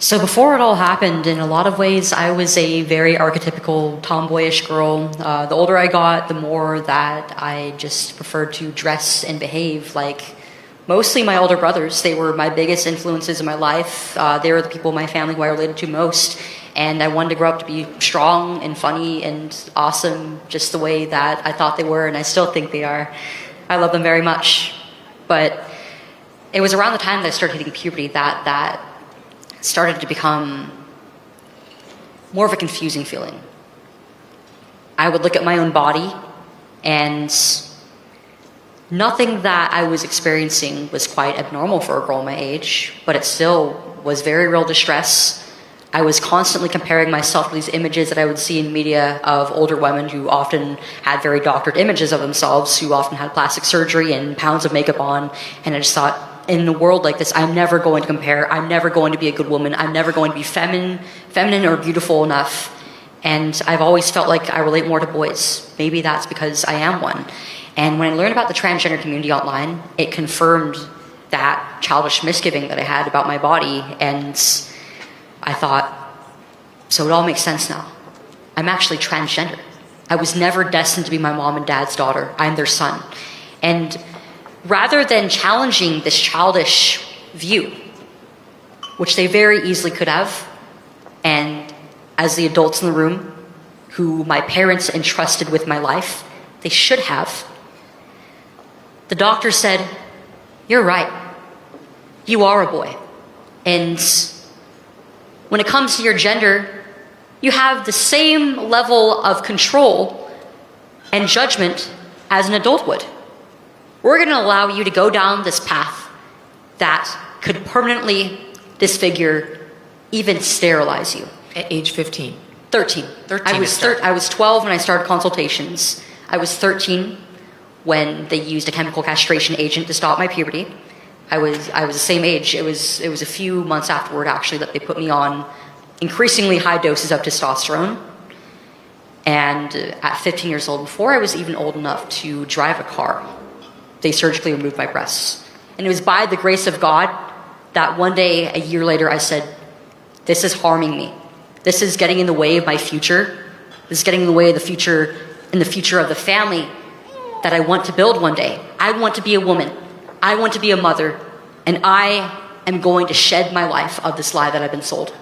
So before it all happened, in a lot of ways, I was a very archetypical tomboyish girl. The older I got, the more that I just preferred to dress and behave like mostly my older brothers. They were my biggest influences in my life. They were the people in my family who I related to most. And I wanted to grow up to be strong and funny and awesome, just the way that I thought they were, and I still think they are. I love them very much. But it was around the time that I started hitting puberty that started to become more of a confusing feeling. I would look at my own body, and nothing that I was experiencing was quite abnormal for a girl my age, but it still was very real distress. I was constantly comparing myself to these images that I would see in media of older women who often had very doctored images of themselves, who often had plastic surgery and pounds of makeup on, and I just thought, in a world like this, I'm never going to compare. I'm never going to be a good woman. I'm never going to be feminine or beautiful enough. And I've always felt like I relate more to boys. Maybe that's because I am one. And when I learned about the transgender community online, it confirmed that childish misgiving that I had about my body. And I thought, so it all makes sense now. I'm actually transgender. I was never destined to be my mom and dad's daughter. I'm their son. And rather than challenging this childish view, which they very easily could have, and as the adults in the room who my parents entrusted with my life, they should have, the doctor said, "You're right. You are a boy. And when it comes to your gender, you have the same level of control and judgment as an adult would. We're going to allow you to go down this path that could permanently disfigure, even sterilize you." At age 15? 13. 13 I was 12 when I started consultations. I was 13 when they used a chemical castration agent to stop my puberty. I was the same age. It was a few months afterward, actually, that they put me on increasingly high doses of testosterone. And at 15 years old, before I was even old enough to drive a car, they surgically removed my breasts. And it was by the grace of God that one day, a year later, I said, this is harming me. This is getting in the way of my future. This is getting in the way of the future of the family that I want to build one day. I want to be a woman. I want to be a mother. And I am going to shed my life of this lie that I've been sold.